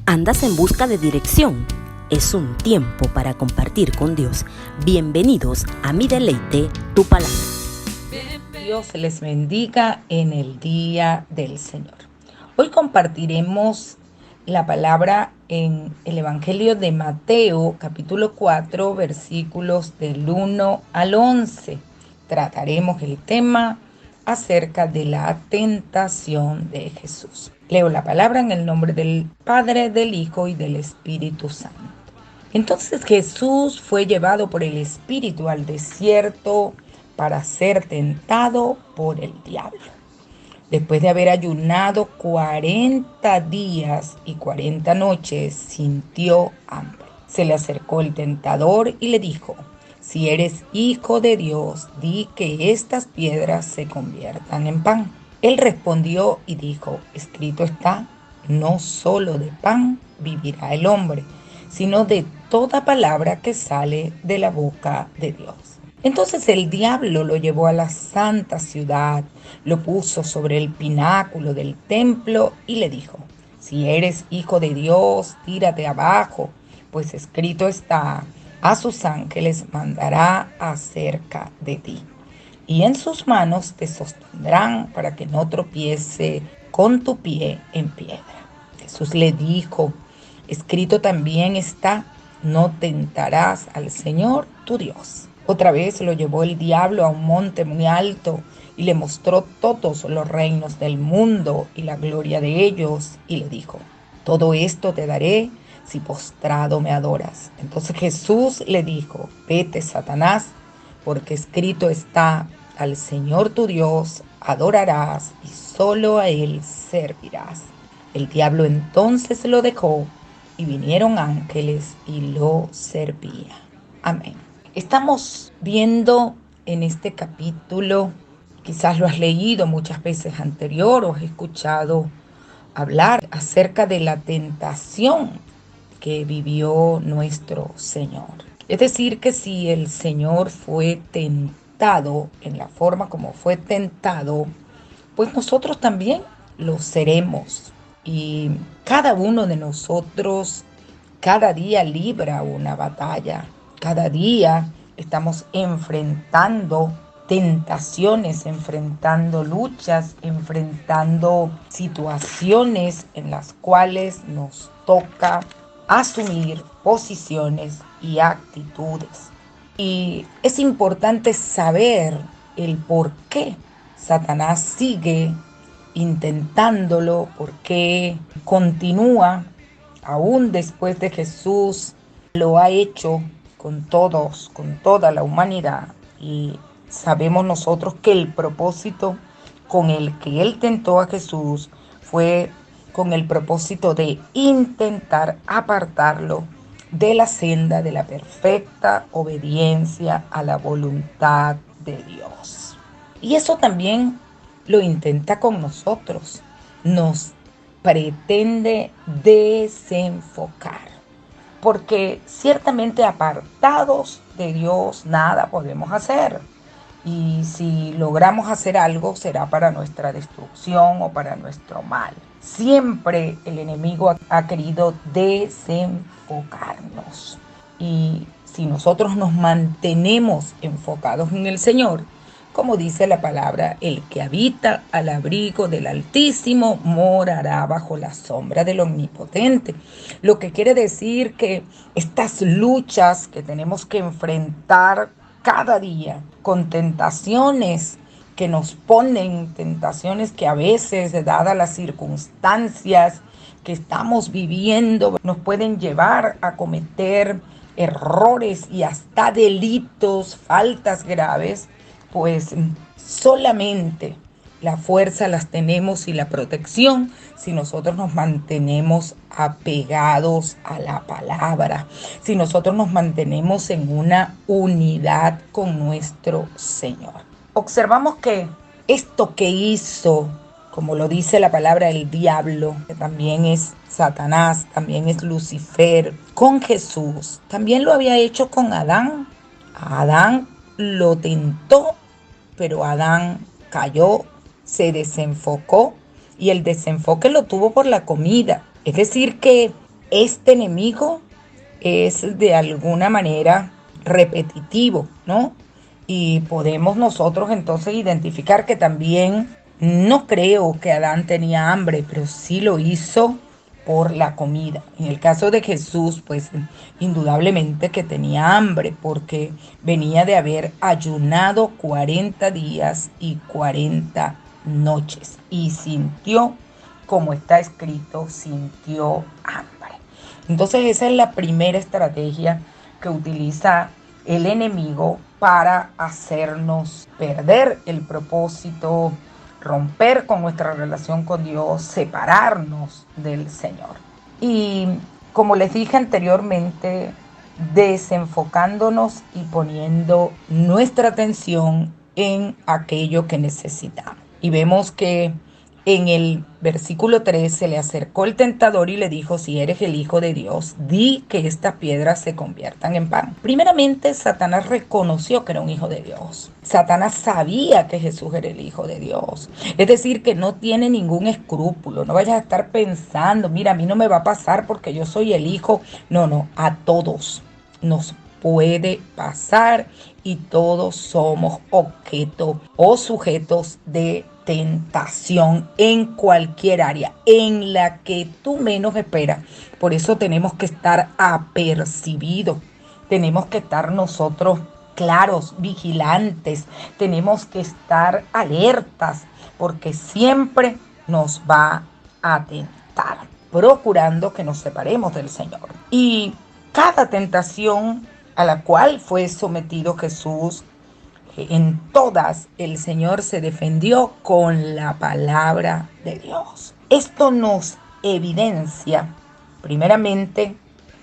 ¿Andas en busca de dirección? Es un tiempo para compartir con Dios. Bienvenidos a Mi Deleite, tu palabra. Dios les bendiga en el día del Señor. Hoy compartiremos la palabra en el Evangelio de Mateo, capítulo 4, versículos del 1 al 11. Trataremos el tema acerca de la tentación de Jesús. Leo la palabra en el nombre del Padre, del Hijo y del Espíritu Santo. Entonces Jesús fue llevado por el Espíritu al desierto para ser tentado por el diablo. Después de haber ayunado 40 días y 40 noches, sintió hambre. Se le acercó el tentador y le dijo: si eres hijo de Dios, di que estas piedras se conviertan en pan. Él respondió y dijo: escrito está, no solo de pan vivirá el hombre, sino de toda palabra que sale de la boca de Dios. Entonces el diablo lo llevó a la santa ciudad, lo puso sobre el pináculo del templo y le dijo: si eres hijo de Dios, tírate abajo, pues escrito está, a sus ángeles mandará acerca de ti, y en sus manos te sostendrán para que no tropiece con tu pie en piedra. Jesús le dijo: escrito también está, no tentarás al Señor tu Dios. Otra vez lo llevó el diablo a un monte muy alto y le mostró todos los reinos del mundo y la gloria de ellos, y le dijo: todo esto te daré si postrado me adoras. Entonces Jesús le dijo: vete, Satanás, porque escrito está, al Señor tu Dios adorarás y solo a Él servirás. El diablo entonces lo dejó y vinieron ángeles y lo servían. Amén. Estamos viendo en este capítulo, quizás lo has leído muchas veces anterior o has escuchado hablar acerca de la tentación que vivió nuestro Señor. Es decir, que si el Señor fue tentado en la forma como fue tentado, pues nosotros también lo seremos. Y cada uno de nosotros cada día libra una batalla. Cada día estamos enfrentando tentaciones, enfrentando luchas, enfrentando situaciones en las cuales nos toca asumir posiciones y actitudes. Y es importante saber el por qué Satanás sigue intentándolo, por qué continúa aún después de Jesús. Lo ha hecho con todos, con toda la humanidad, y sabemos nosotros que el propósito con el que él tentó a Jesús fue con el propósito de intentar apartarlo de la senda de la perfecta obediencia a la voluntad de Dios. Y eso también lo intenta con nosotros. Nos pretende desenfocar, porque ciertamente apartados de Dios nada podemos hacer. Y si logramos hacer algo, será para nuestra destrucción o para nuestro mal. Siempre el enemigo ha querido desenfocarnos. Y si nosotros nos mantenemos enfocados en el Señor, como dice la palabra, el que habita al abrigo del Altísimo morará bajo la sombra del Omnipotente. Lo que quiere decir que estas luchas que tenemos que enfrentar cada día, con tentaciones que nos ponen, tentaciones que a veces, dadas las circunstancias que estamos viviendo, nos pueden llevar a cometer errores y hasta delitos, faltas graves, pues solamente la fuerza las tenemos y la protección si nosotros nos mantenemos apegados a la palabra, si nosotros nos mantenemos en una unidad con nuestro Señor. Observamos que esto que hizo, como lo dice la palabra, el diablo, que también es Satanás, también es Lucifer, con Jesús, también lo había hecho con Adán. A Adán lo tentó, pero Adán cayó, se desenfocó, y el desenfoque lo tuvo por la comida. Es decir, que este enemigo es de alguna manera repetitivo, ¿no? Y podemos nosotros entonces identificar que también no creo que Adán tenía hambre, pero sí lo hizo por la comida. En el caso de Jesús, pues indudablemente que tenía hambre porque venía de haber ayunado 40 días y 40 noches y sintió, como está escrito, sintió hambre. Entonces esa es la primera estrategia que utiliza el enemigo para hacernos perder el propósito, romper con nuestra relación con Dios, separarnos del Señor. Y como les dije anteriormente, desenfocándonos y poniendo nuestra atención en aquello que necesitamos. Y vemos que en el versículo 3 se le acercó el tentador y le dijo: si eres el Hijo de Dios, di que estas piedras se conviertan en pan. Primeramente, Satanás reconoció que era un hijo de Dios. Satanás sabía que Jesús era el Hijo de Dios. Es decir, que no tiene ningún escrúpulo. No vayas a estar pensando, mira, a mí no me va a pasar porque yo soy el Hijo. No, a todos nos puede pasar y todos somos objeto o sujetos de tentación en cualquier área en la que tú menos esperas. Por eso tenemos que estar apercibidos, tenemos que estar nosotros claros, vigilantes, tenemos que estar alertas, porque siempre nos va a tentar, procurando que nos separemos del Señor. Y cada tentación a la cual fue sometido Jesús, en todas el Señor se defendió con la palabra de Dios. Esto nos evidencia, primeramente,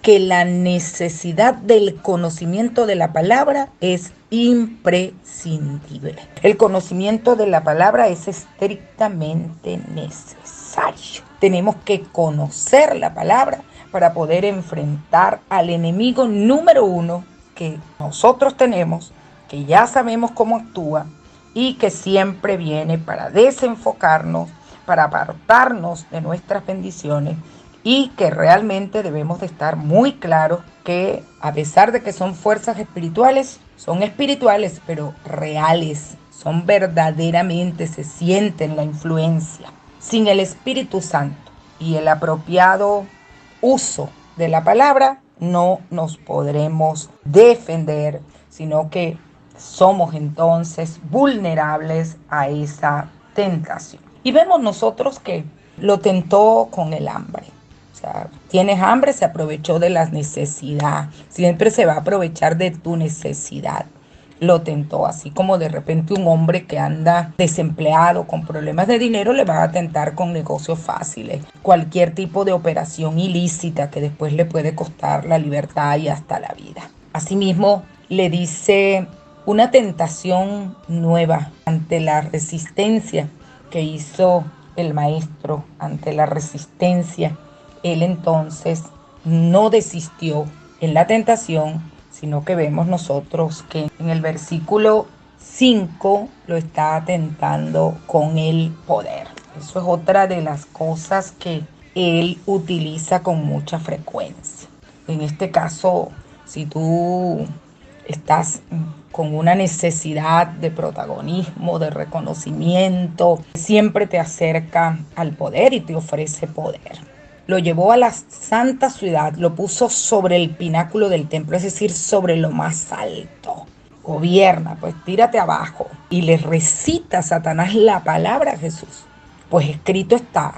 que la necesidad del conocimiento de la palabra es imprescindible. El conocimiento de la palabra es estrictamente necesario. Tenemos que conocer la palabra para poder enfrentar al enemigo número uno que nosotros tenemos, que ya sabemos cómo actúa y que siempre viene para desenfocarnos, para apartarnos de nuestras bendiciones, y que realmente debemos de estar muy claros que a pesar de que son fuerzas espirituales, son espirituales pero reales, son verdaderamente, se sienten la influencia. Sin el Espíritu Santo y el apropiado uso de la palabra, no nos podremos defender, sino que somos entonces vulnerables a esa tentación. Y vemos nosotros que lo tentó con el hambre. O sea, tienes hambre, se aprovechó de la necesidad. Siempre se va a aprovechar de tu necesidad. Lo tentó, así como de repente un hombre que anda desempleado con problemas de dinero le va a tentar con negocios fáciles. Cualquier tipo de operación ilícita que después le puede costar la libertad y hasta la vida. Asimismo, le dice una tentación nueva ante la resistencia que hizo el maestro, ante la resistencia. Él entonces no desistió en la tentación, sino que vemos nosotros que en el versículo 5 lo está tentando con el poder. Eso es otra de las cosas que él utiliza con mucha frecuencia. En este caso, si tú estás con una necesidad de protagonismo, de reconocimiento, siempre te acerca al poder y te ofrece poder. Lo llevó a la santa ciudad, lo puso sobre el pináculo del templo, es decir, sobre lo más alto. Gobierna, pues tírate abajo. Y le recita a Satanás la palabra a Jesús. Pues escrito está: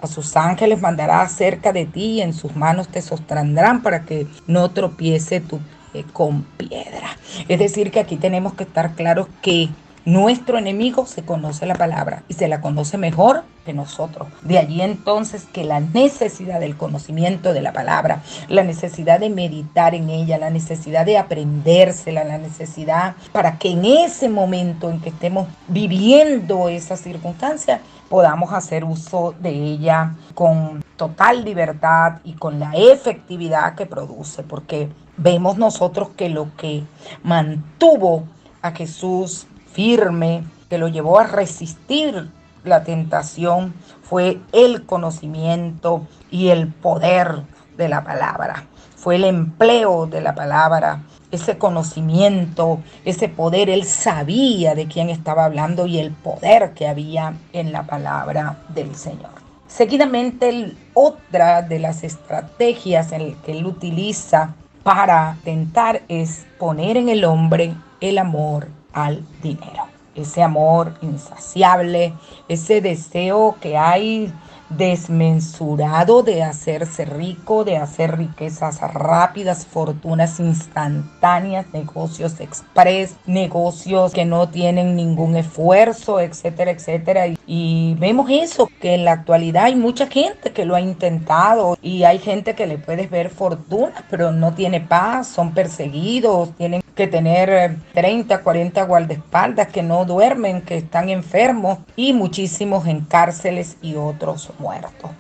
a sus ángeles mandará acerca de ti y en sus manos te sostendrán para que no tropiece tu pie con piedra. Es decir, que aquí tenemos que estar claros que nuestro enemigo se conoce la palabra y se la conoce mejor que nosotros. De allí entonces que la necesidad del conocimiento de la palabra, la necesidad de meditar en ella, la necesidad de aprendérsela, la necesidad para que en ese momento en que estemos viviendo esa circunstancia podamos hacer uso de ella con total libertad y con la efectividad que produce, porque vemos nosotros que lo que mantuvo a Jesús firme, que lo llevó a resistir la tentación, fue el conocimiento y el poder de la palabra, fue el empleo de la palabra, ese conocimiento, ese poder. Él sabía de quién estaba hablando y el poder que había en la palabra del Señor. Seguidamente, otra de las estrategias que él utiliza para tentar es poner en el hombre el amor al dinero. Ese amor insaciable, ese deseo que hay desmensurado de hacerse rico, de hacer riquezas rápidas, fortunas instantáneas, negocios express, negocios que no tienen ningún esfuerzo, etcétera, etcétera. Y vemos eso, que en la actualidad hay mucha gente que lo ha intentado y hay gente que le puedes ver fortuna, pero no tiene paz, son perseguidos, tienen que tener 30, 40 guardaespaldas que no duermen, que están enfermos y muchísimos en cárceles y otros muertos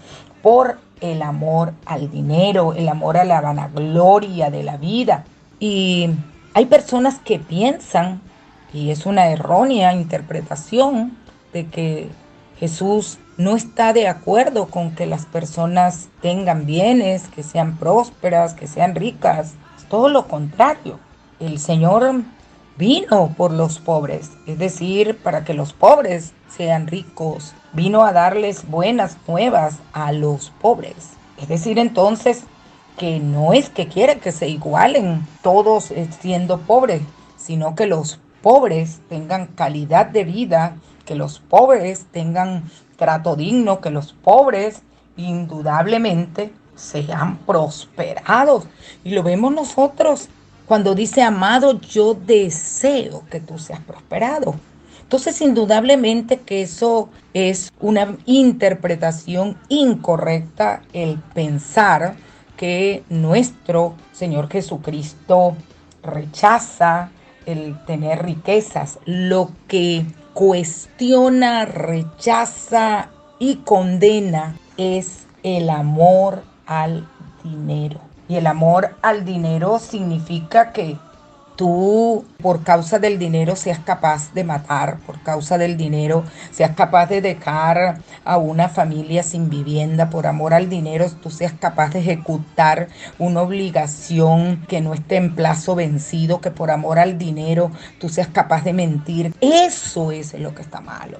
por el amor al dinero, el amor a la vanagloria de la vida. Y hay personas que piensan, y es una errónea interpretación, de que Jesús no está de acuerdo con que las personas tengan bienes, que sean prósperas, que sean ricas. Es todo lo contrario. El Señor vino por los pobres, es decir, para que los pobres sean ricos. Vino a darles buenas nuevas a los pobres. Es decir, entonces, que no es que quiera que se igualen todos siendo pobres, sino que los pobres tengan calidad de vida, que los pobres tengan trato digno, que los pobres indudablemente sean prosperados. Y lo vemos nosotros cuando dice: amado, yo deseo que tú seas prosperado. Entonces, indudablemente que eso es una interpretación incorrecta, el pensar que nuestro Señor Jesucristo rechaza el tener riquezas. Lo que cuestiona, rechaza y condena es el amor al dinero. Y el amor al dinero significa que tú, por causa del dinero, seas capaz de matar, por causa del dinero, seas capaz de dejar a una familia sin vivienda, por amor al dinero, tú seas capaz de ejecutar una obligación que no esté en plazo vencido, que por amor al dinero tú seas capaz de mentir. Eso es lo que está malo.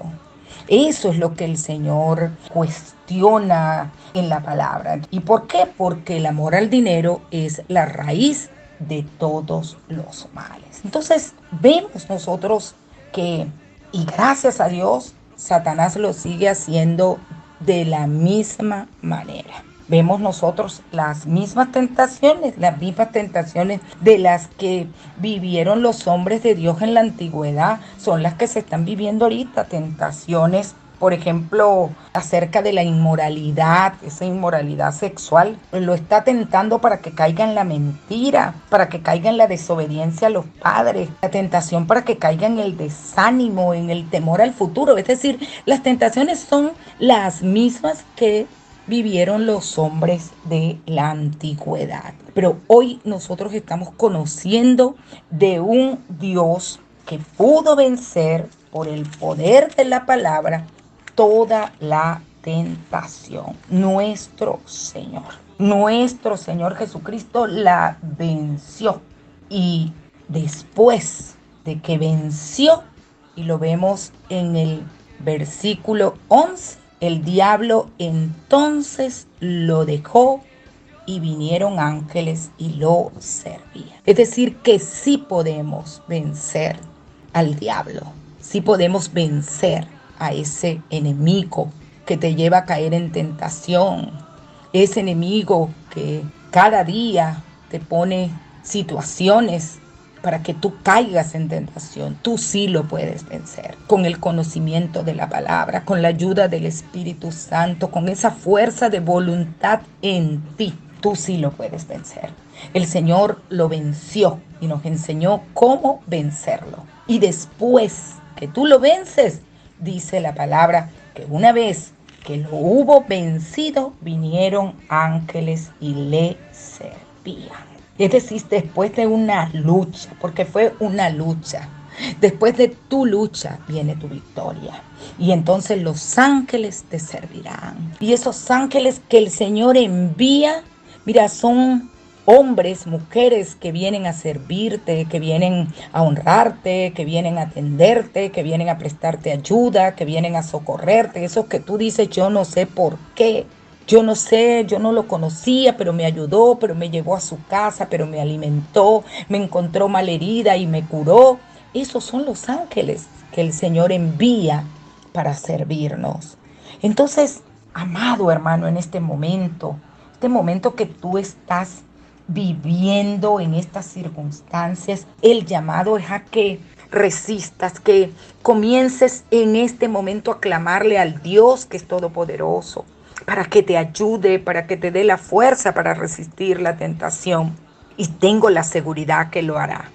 Eso es lo que el Señor cuestiona en la palabra. ¿Y por qué? Porque el amor al dinero es la raíz de todos los males. Entonces vemos nosotros que, y gracias a Dios, Satanás lo sigue haciendo de la misma manera. Vemos nosotros las mismas tentaciones de las que vivieron los hombres de Dios en la antigüedad, son las que se están viviendo ahorita. Tentaciones, por ejemplo, acerca de la inmoralidad, esa inmoralidad sexual, lo está tentando para que caiga en la mentira, para que caiga en la desobediencia a los padres, la tentación para que caiga en el desánimo, en el temor al futuro. Es decir, las tentaciones son las mismas que vivieron los hombres de la antigüedad. Pero hoy nosotros estamos conociendo de un Dios que pudo vencer por el poder de la palabra toda la tentación. Nuestro Señor Jesucristo la venció. Y después de que venció, y lo vemos en el versículo 11, el diablo entonces lo dejó y vinieron ángeles y lo servían. Es decir, que sí podemos vencer al diablo, sí podemos vencer a ese enemigo que te lleva a caer en tentación, ese enemigo que cada día te pone situaciones para que tú caigas en tentación. Tú sí lo puedes vencer con el conocimiento de la palabra, con la ayuda del Espíritu Santo, con esa fuerza de voluntad en ti. Tú sí lo puedes vencer. El Señor lo venció y nos enseñó cómo vencerlo. Y después que tú lo vences, dice la palabra que una vez que lo hubo vencido, vinieron ángeles y le servían. Es decir, después de una lucha, porque fue una lucha, después de tu lucha viene tu victoria. Y entonces los ángeles te servirán. Y esos ángeles que el Señor envía Mira, son hombres, mujeres que vienen a servirte, que vienen a honrarte, que vienen a atenderte, que vienen a prestarte ayuda, que vienen a socorrerte. Esos que tú dices, yo no sé por qué, yo no sé, yo no lo conocía, pero me ayudó, pero me llevó a su casa, pero me alimentó, me encontró malherida y me curó. Esos son los ángeles que el Señor envía para servirnos. Entonces, amado hermano, en este momento que tú estás viviendo en estas circunstancias, el llamado es a que resistas, que comiences en este momento a clamarle al Dios que es todopoderoso, para que te ayude, para que te dé la fuerza para resistir la tentación. Y tengo la seguridad que lo hará.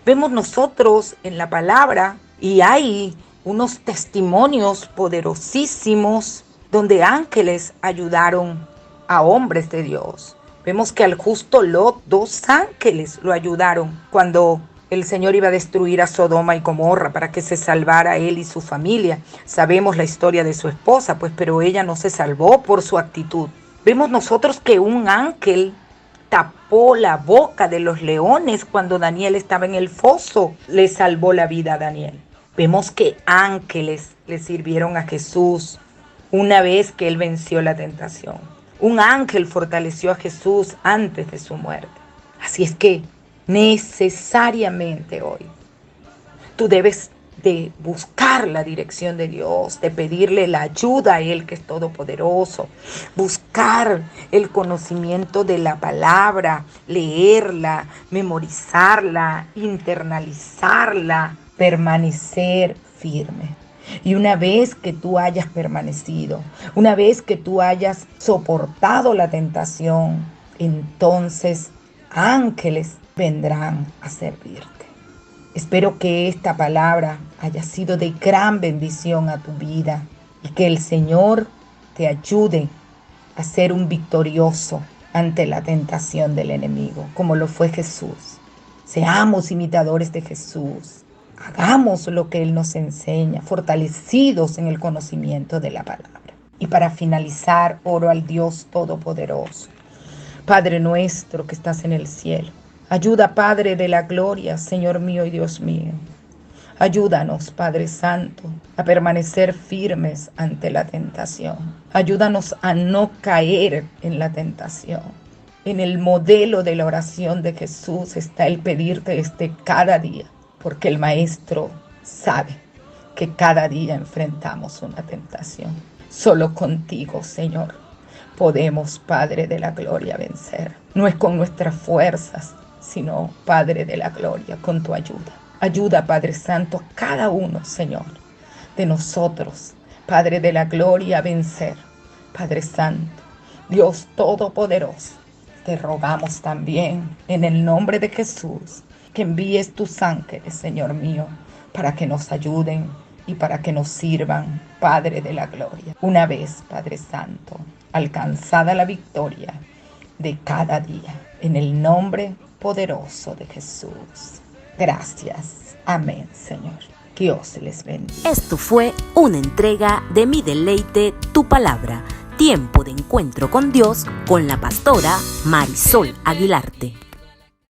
Vemos nosotros en la palabra y hay unos testimonios poderosísimos donde ángeles ayudaron a hombres de Dios. Vemos que al justo Lot, 2 ángeles lo ayudaron cuando el Señor iba a destruir a Sodoma y Gomorra para que se salvara él y su familia. Sabemos la historia de su esposa, pues, pero ella no se salvó por su actitud. Vemos nosotros que un ángel tapó la boca de los leones cuando Daniel estaba en el foso. Le salvó la vida a Daniel. Vemos que ángeles le sirvieron a Jesús una vez que él venció la tentación. Un ángel fortaleció a Jesús antes de su muerte. Así es que necesariamente hoy tú debes de buscar la dirección de Dios, de pedirle la ayuda a Él que es todopoderoso, buscar el conocimiento de la palabra, leerla, memorizarla, internalizarla, permanecer firme. Y una vez que tú hayas permanecido, una vez que tú hayas soportado la tentación, entonces ángeles vendrán a servirte. Espero que esta palabra haya sido de gran bendición a tu vida y que el Señor te ayude a ser un victorioso ante la tentación del enemigo, como lo fue Jesús. Seamos imitadores de Jesús. Hagamos lo que Él nos enseña, fortalecidos en el conocimiento de la palabra. Y para finalizar, oro al Dios Todopoderoso. Padre nuestro que estás en el cielo, ayuda, Padre de la gloria, Señor mío y Dios mío. Ayúdanos, Padre Santo, a permanecer firmes ante la tentación. Ayúdanos a no caer en la tentación. En el modelo de la oración de Jesús está el pedirte cada día, porque el Maestro sabe que cada día enfrentamos una tentación. Solo contigo, Señor, podemos, Padre de la gloria, vencer. No es con nuestras fuerzas, sino, Padre de la gloria, con tu ayuda. Ayuda, Padre Santo, a cada uno, Señor, de nosotros, Padre de la gloria, a vencer. Padre Santo, Dios Todopoderoso, te rogamos también, en el nombre de Jesús, que envíes tus ángeles, Señor mío, para que nos ayuden y para que nos sirvan, Padre de la gloria. Una vez, Padre Santo, alcanzada la victoria de cada día, en el nombre poderoso de Jesús. Gracias. Amén, Señor. Dios les bendiga. Esto fue una entrega de Mi Deleite, Tu Palabra. Tiempo de encuentro con Dios con la pastora Marisol Aguilarte.